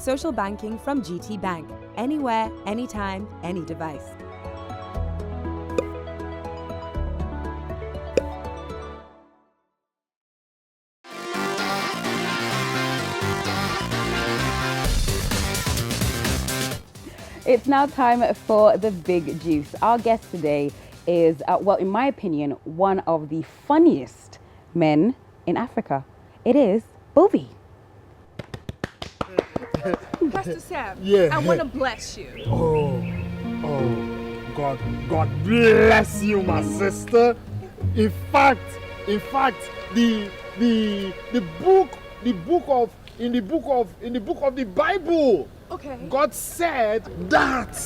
Social banking from GT Bank. Anywhere, anytime, any device. It's now time for the big juice. Our guest today is, well, in my opinion, one of the funniest men in Africa. It is Bovi. Pastor Sam, Yeah. I want to bless you. Oh, God bless you, my sister. In fact, in the book of the Bible, Okay. God said that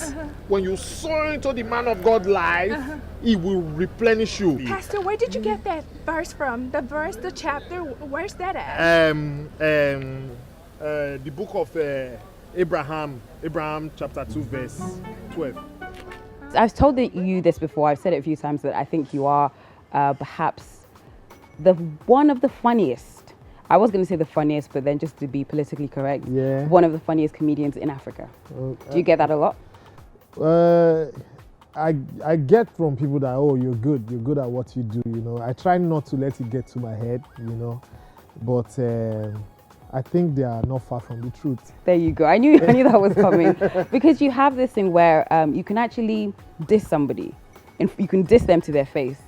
when you sow into the man of God's life, he will replenish you. Pastor, where did you get that verse from? The verse, the chapter, where's that at? The book of Abraham chapter 2 verse 12. I've told you this before, I've said it a few times, that I think you are perhaps one of the funniest. I was going to say the funniest, but then just to be politically correct, one of the funniest comedians in Africa. Do you get that a lot? I get from people that, oh, you're good at what you do, you know. I try not to let it get to my head, you know, but I think they are not far from the truth. There you go. I knew that was coming. Because you have this thing where you can actually diss somebody, and you can diss them to their face,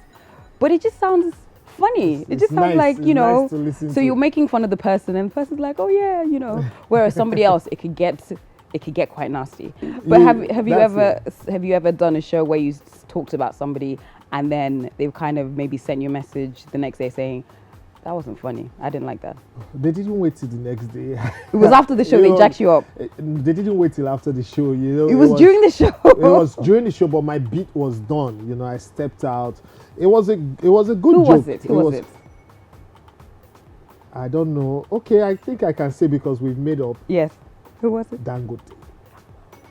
but it just sounds funny. It just sounds nice. like, you know, nice to listen so to. you're making fun of the person and the person's like, oh yeah, you know. Whereas somebody else, it could get quite nasty. But have you ever done a show where you talked about somebody and then they've kind of maybe sent you a message the next day saying, that wasn't funny, I didn't like that? They didn't wait till the next day. It was after the show, they jacked you up. They didn't wait till after the show, you know. It was during the show. It was during the show, but my beat was done. You know, I stepped out. It was a good joke. Who was it? I don't know. Okay, I think I can say because we've made up. Yes. Who was it? Dangote.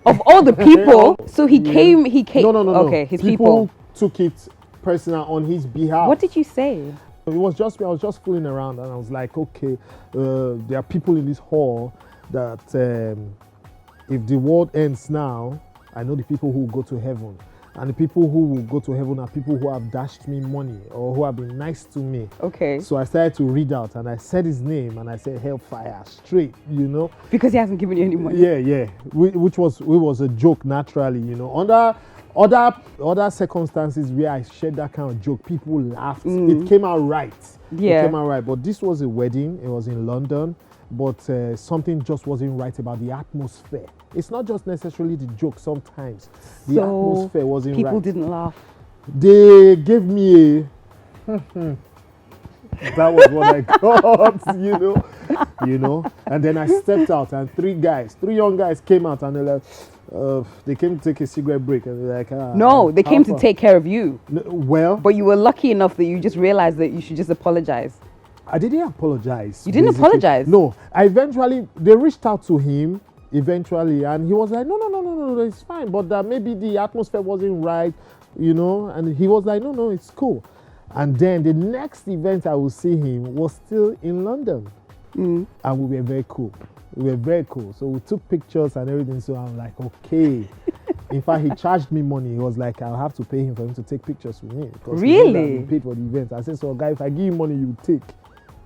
Of all the people, so he came. No. Okay, his people. Took it personal on his behalf. What did you say? It was just me. I was just fooling around, and I was like, okay, there are people in this hall that if the world ends now, I know the people who will go to heaven. And the people who will go to heaven are people who have dashed me money or who have been nice to me. Okay. So I started to read out, and I said his name, and I said Hellfire straight, you know. Because he hasn't given you any money. Yeah. Which was a joke naturally, you know. Under other circumstances where I shared that kind of joke, people laughed. It came out right. Yeah. It came out right. But this was a wedding. It was in London. But something just wasn't right about the atmosphere. It's not just necessarily the joke. Sometimes the atmosphere wasn't right. People didn't laugh. They gave me a that was what I got, you know. And then I stepped out, and three young guys came out, and they're like, they came to take a cigarette break, and they're like, no, they came to take care of you. Well, but you were lucky enough that you just realized that you should just apologize. I didn't apologize. You didn't apologize? No. They reached out to him eventually, and he was like, no, it's fine, but maybe the atmosphere wasn't right, you know. And he was like, no, it's cool. And then the next event I will see him was still in London, and we were very cool. So we took pictures and everything. So I'm like, okay. In fact, he charged me money. He was like, I'll have to pay him for him to take pictures with me. Really? He paid for the event. I said, so guy, if I give you money, you take.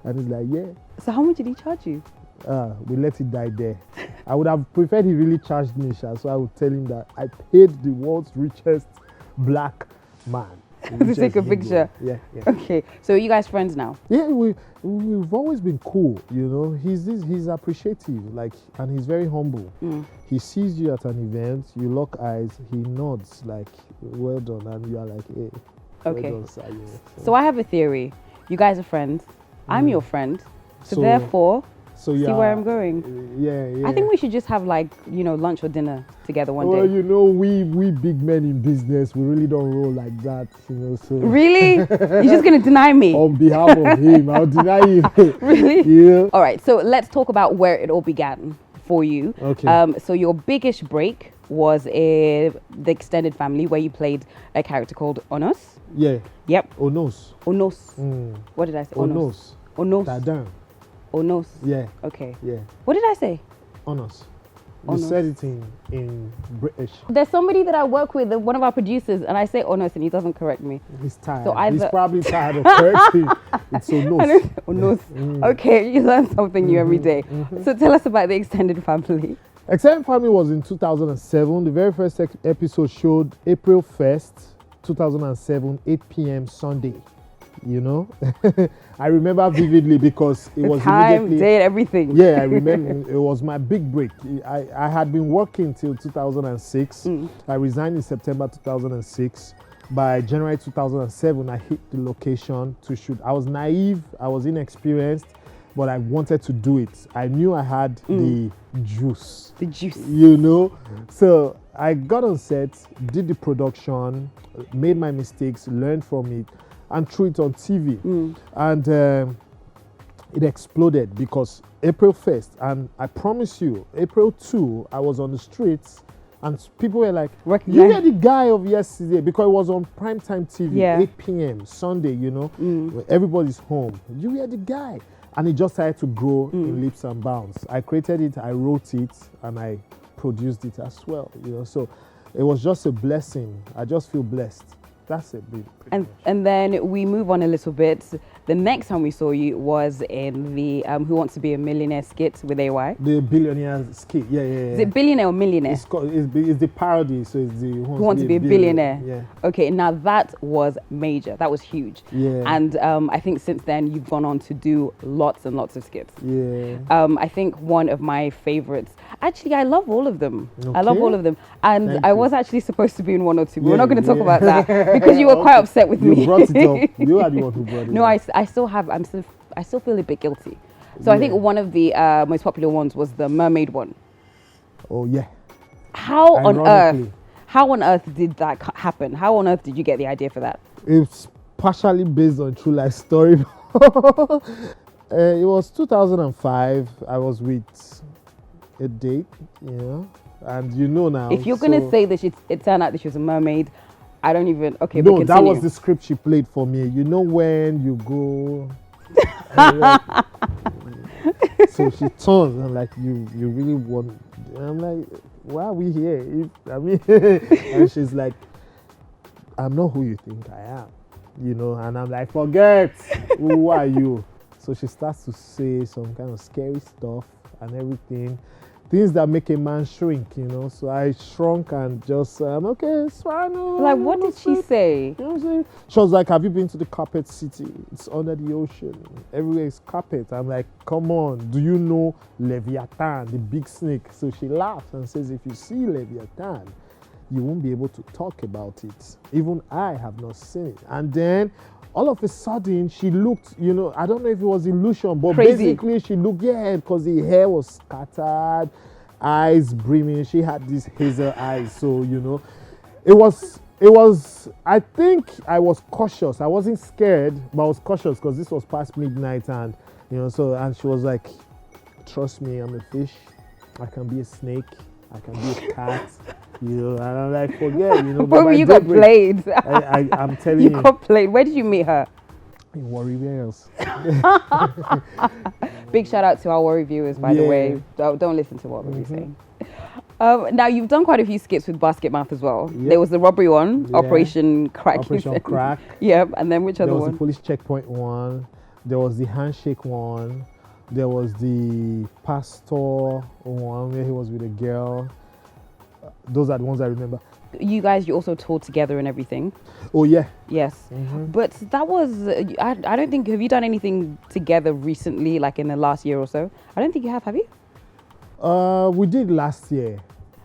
And he's like, yeah. So how much did he charge you? We let it die there. I would have preferred he really charged me, so I would tell him that I paid the world's richest black man to take a picture. Yeah. Okay, so are you guys friends now? Yeah, we've always been cool, you know. He's appreciative, like, and he's very humble. He sees you at an event, you lock eyes, he nods like, well done, and you are like, hey. Okay. Well done, sir, yeah. So I have a theory. You guys are friends. I'm your friend. So therefore, see where I'm going. Yeah. I think we should just have, like, you know, lunch or dinner together one Well, day. you know, we big men in business, we really don't roll like that, you know. So Really? You're just gonna deny me? On behalf of him, I'll deny him. Really? Yeah. All right. So let's talk about where it all began for you. Okay. So your biggest break was the Extended Family, where you played a character called Onos. Yeah. Yep. Onos. What did I say? Onos. Onos. Dadan. Onos. Yeah. Okay. Yeah. What did I say? Onos. You said it in British. There's somebody that I work with, one of our producers, and I say honest, and he doesn't correct me. He's tired. So He's probably tired of correcting. It's so Onos. Okay, you learn something new every day. So tell us about the extended family. Extended Family was in 2007. The very first episode showed April 1st, 2007, 8 p.m. Sunday. You know, I remember vividly because it was time, immediately, date, everything. Yeah, I remember. It was my big break. I had been working till 2006. I resigned in September 2006. By January 2007, I hit the location to shoot. I was naive. I was inexperienced, but I wanted to do it. I knew I had the juice. The juice. You know, so I got on set, did the production, made my mistakes, learned from it, and threw it on TV. And it exploded because April 1st, and I promise you, April 2, I was on the streets and people were like, you are the guy of yesterday, because it was on primetime TV, 8 p.m. Sunday, you know, when everybody's home. You were the guy. And it just started to grow in leaps and bounds. I created it, I wrote it, and I produced it as well, you know. So it was just a blessing. I just feel blessed. That's it. And then we move on a little bit. The next time we saw you was in the Who Wants to Be a Millionaire skit with AY. The billionaire skit, yeah. Is it billionaire or millionaire? It's the parody, so it's the Who Wants to Be a Billionaire. Yeah. Okay, now that was major. That was huge. Yeah. And I think since then you've gone on to do lots and lots of skits. Yeah. I think one of my favorites. Actually, I love all of them. Okay. I love all of them. And Thank I you. was actually supposed to be in 102. We're Yeah, not going to talk yeah. about that because you were quite upset with You me. brought it up. You are the one who brought it No, up. I still feel a bit guilty. So I think one of the most popular ones was the mermaid one. Oh, yeah. How Ironically. on earth did that happen? How on earth did you get the idea for that? It's partially based on true life story. It was 2005. I was with a date, you know, and you know now. If you're gonna say that it turned out that she was a mermaid, I don't even. Okay, no, but that continue. was the script she played for me. You know when you go. and like, so she turns and like you really want. And I'm like, why are we here? And she's like, I'm not who you think I am, you know. And I'm like, forget. Who are you? So she starts to say some kind of scary stuff and everything. Things that make a man shrink, you know. So I shrunk and just, okay, it's fine. Like, what did she say? You know what I'm saying? She was like, have you been to the carpet city? It's under the ocean. Everywhere is carpet. I'm like, come on. Do you know Leviathan, the big snake? So she laughs and says, if you see Leviathan, you won't be able to talk about it. Even I have not seen it. And then all of a sudden, she looked, you know, I don't know if it was illusion, but Crazy. basically she looked, because the hair was scattered, eyes brimming. She had these hazel eyes. So, you know, it was, I think I was cautious. I wasn't scared, but I was cautious because this was past midnight and, you know, so, and she was like, trust me, I'm a fish. I can be a snake. I can be a cat. You know, and I'm like, forget, you know. But you got played. I'm telling you. You got played. Where did you meet her? In Warri, where else? Big shout out to our Warri viewers, by the way. Don't listen to what we're saying. Now, you've done quite a few skits with Basket Mouth as well. Yep. There was the robbery one, Yeah. Operation Crack. Operation Crack. Yep, and then which other There was one? the police checkpoint one. There was the handshake one. There was the pastor one where he was with a girl. Those are the ones I remember. You also toured together and everything. Oh, yeah. Yes. But that was, I don't think, have you done anything together recently, like in the last year or so? I don't think you have you? We did last year.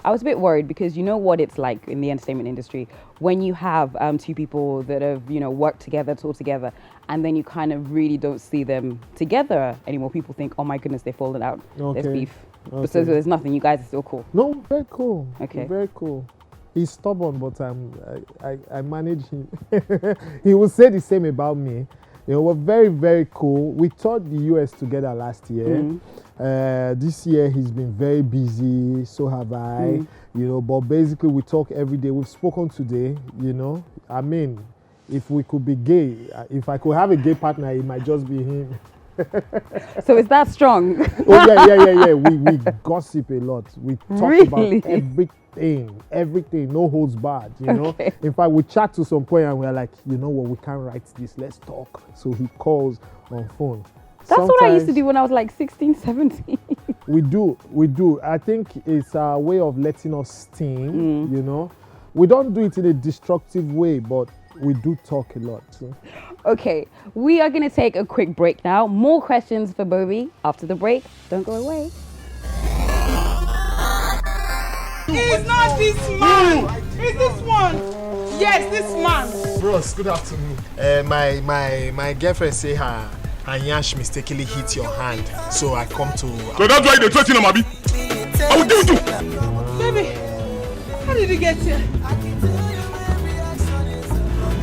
I was a bit worried because you know what it's like in the entertainment industry when you have two people that have, you know, worked together, toured together, and then you kind of really don't see them together anymore. People think, oh my goodness, they've fallen out. Okay. There's beef. Okay. But so there's nothing. You guys are still cool. No, very cool. Okay. Very cool. He's stubborn, but I manage him. He will say the same about me. You know, we're very, very cool. We toured the US together last year. This year he's been very busy, so have I. You know, but basically we talk every day. We've spoken today, you know. I mean, if we could be gay, if I could have a gay partner, it might just be him. So is that strong? Oh yeah. We gossip a lot. We talk Really? about everything. No holds barred. You know. Okay. In fact, we chat to some point and we're like, you know what? We can't write this. Let's talk. So he calls on phone. That's what I used to Sometimes do when I was like 16, 17. We do. I think it's a way of letting us steam. You know. We don't do it in a destructive way, but we do talk a lot. So. Okay, we are going to take a quick break now. More questions for Bovi after the break. Don't go away. It's not this man. It's this one. Yes, this man. Bros, good afternoon. My girlfriend say her yansh mistakenly hit your hand, so I come to. So that's why they threaten him, Abi. I will do it. Baby, how did you get here?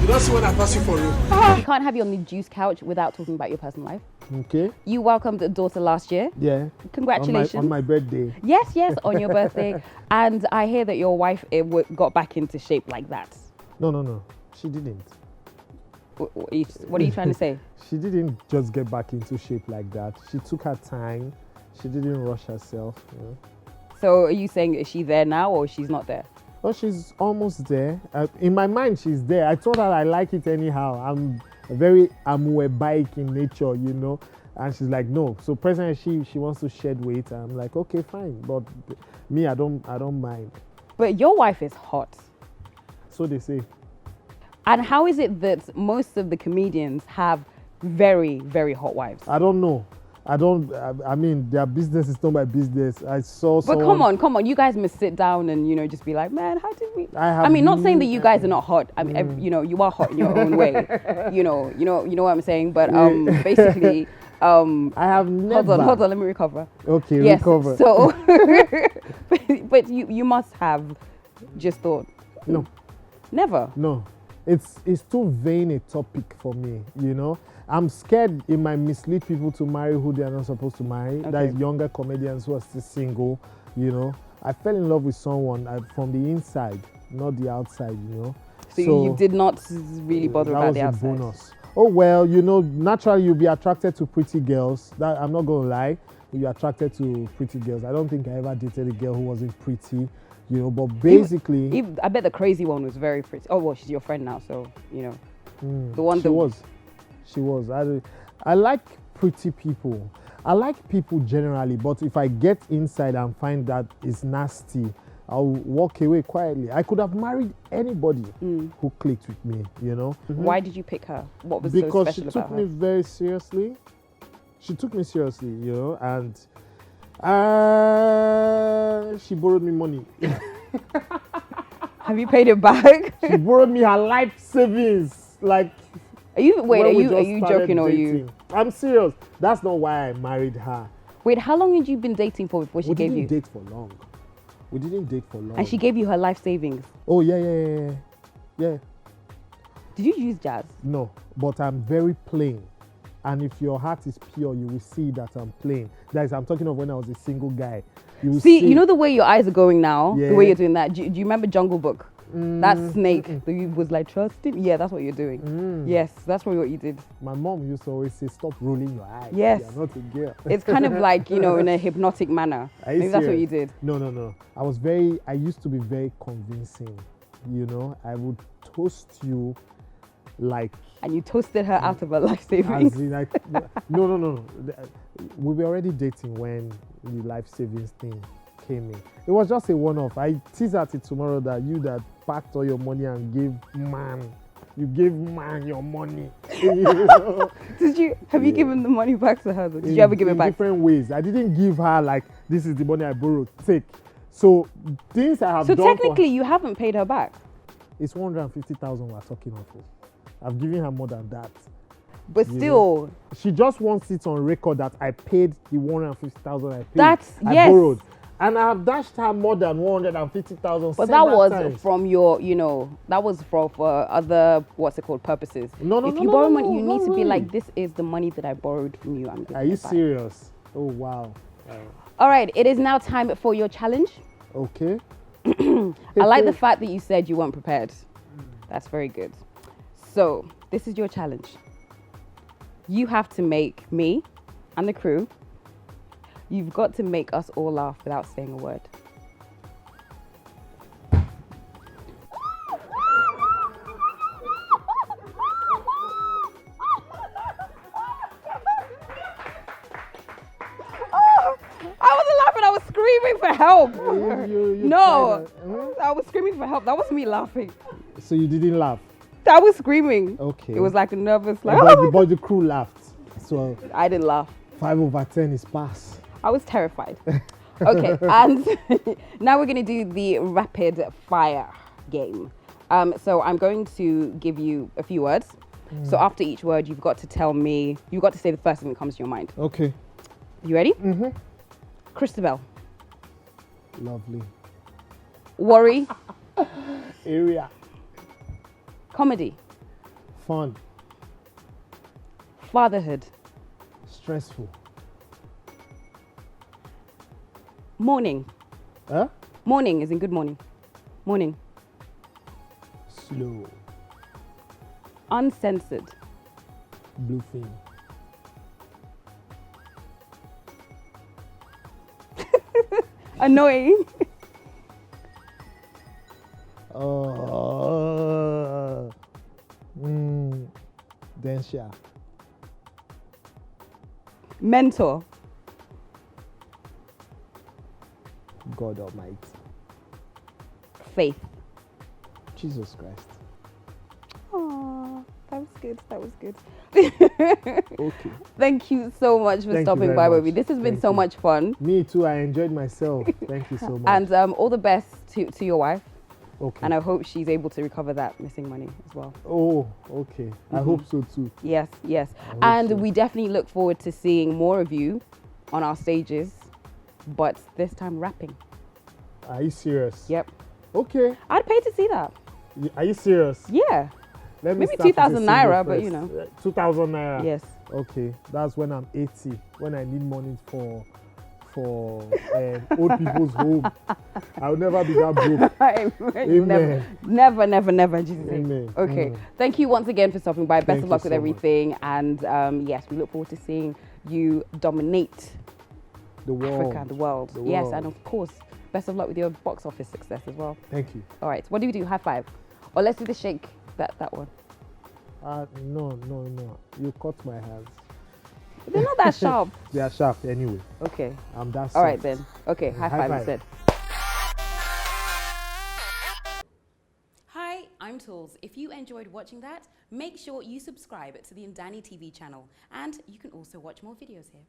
You don't see when I pass you for real. You can't have you on the juice couch without talking about your personal life. Okay. You welcomed a daughter last year. Yeah. Congratulations. On my birthday. Yes, on your birthday. And I hear that your wife got back into shape like that. No. She didn't. What are you trying to say? She didn't just get back into shape like that. She took her time. She didn't rush herself. You know? So are you saying, is she there now or she's not there? Well, she's almost there. In my mind, she's there. I told her I like it anyhow. I'm a bike in nature, you know. And she's like, no. So presently, she wants to shed weight. I'm like, okay, fine. But me, I don't mind. But your wife is hot. So they say. And how is it that most of the comedians have very, very hot wives? I don't know. I mean, their business is not my business. I saw But someone. come on. You guys must sit down and, just be like, man, how did we? I mean, not saying that you guys are not hot. I mean, you are hot in your own way. You know what I'm saying? But basically, I have never. Hold on, let me recover. Okay, yes, recover. So, but you must have just thought. No. Never. No. It's too vain a topic for me, you know. I'm scared it might mislead people to marry who they are not supposed to marry. Okay. That is younger comedians who are still single, you know. I fell in love with someone from the inside, not the outside, you know. So you did not really bother about the outside. That was a bonus. Oh well, you know, naturally you'll be attracted to pretty girls. That I'm not gonna lie, you'll be attracted to pretty girls. I don't think I ever dated a girl who wasn't pretty. You know, but basically, I bet the crazy one was very pretty. Oh well, she's your friend now, so you know, the one she was. I like pretty people. I like people generally, but if I get inside and find that it's nasty, I'll walk away quietly. I could have married anybody who clicked with me. You know. Mm-hmm. Why did you pick her? What was because so special about her? Because she took me very seriously. She took me seriously, you know, and. She borrowed me money. Have you paid it back? She borrowed me her life savings. Like, are you joking or are you? I'm serious. That's not why I married her. Wait, how long had you been dating for before she gave you? We didn't date for long. And she gave you her life savings. Oh yeah. Did you use jazz? No, but I'm very plain. And if your heart is pure, you will see that I'm plain. That is, I'm talking of when I was a single guy. You see, you know the way your eyes are going now? Yeah. The way you're doing that. Do you remember Jungle Book? That snake that was like, trust him? Yeah, that's what you're doing. Yes, that's probably what you did. My mom used to always say, stop rolling your eyes. Yes. You're not a girl. It's kind of like, in a hypnotic manner. Maybe that's what you did. No. I used to be very convincing. You know, I would toast you like. And you toasted her out of her life savings. No. We were already dating when the life savings thing came in. It was just a one-off. I tease at it tomorrow that you that packed all your money and gave man your money. Have you given the money back to her? Did you ever give it back? In different ways. I didn't give her like, this is the money I borrowed, take. So things I have done. So technically you haven't paid her back. It's 150,000 we're talking of. I've given her more than that. But still, she just wants it on record that I paid the 150,000 I paid. I borrowed. And I have dashed her more than 150,000. But that was from your, that was for other, purposes. If you borrow money, you need to be like, this is the money that I borrowed from you. Are you serious? Oh, wow. All right, it is now time for your challenge. Okay. I like the fact that you said you weren't prepared. That's very good. So, this is your challenge. You have to make me and the crew, you've got to make us all laugh without saying a word. I wasn't laughing, I was screaming for help. No, I was screaming for help. That wasn't me laughing. So you didn't laugh? I was screaming. Okay. It was like a nervous, like, But the crew laughed. So I didn't laugh. 5/10 is pass. I was terrified. Okay, and now we're going to do the rapid fire game. So I'm going to give you a few words. So after each word, you've got to tell me, you've got to say the first thing that comes to your mind. Okay. You ready? Mm-hmm. Christabel. Lovely. Worry. Area. Comedy. Fun. Fatherhood. Stressful. Morning. Huh? Morning is in good morning. Morning. Slow. Uncensored. Bluefin. Annoying. Densha. Mentor. God Almighty. Faith. Jesus Christ. Aww, that was good. That was good. Okay. Thank you so much for Thank you stopping very by, much. Bovi. This has been Thank so you. much fun. Me too. I enjoyed myself. Thank you so much. And all the best to your wife. Okay. And I hope she's able to recover that missing money as well. Oh, okay. I hope so too. Yes, yes. hope And so. we definitely look forward to seeing more of you on our stages, but this time rapping. Are you serious? Yep. Okay. I'd pay to see that. Are you serious? Yeah. Let me Maybe start with 2,000 a single naira, but first. you know. 2,000 naira. Yes. Okay. That's when I'm 80. When I need money for old people's home. I'll never be that broke. Amen. Never, never, never, in Jesus' name. Amen. Okay. Thank you once again for stopping by. Best Thank of luck you with so much. everything. And yes, we look forward to seeing you dominate The world. Africa, the world. The Yes, world. and of course, best of luck with your box office success as well. Thank you. All right, what do we do? High five. Or let's do the shake, that one. No. You cut my hands. They're not that sharp. They are sharp anyway. Okay. I'm that All right soft. then. Okay, high High five five. instead. Hi, I'm Toolz. If you enjoyed watching that, make sure you subscribe to the NdaniTV channel, and you can also watch more videos here.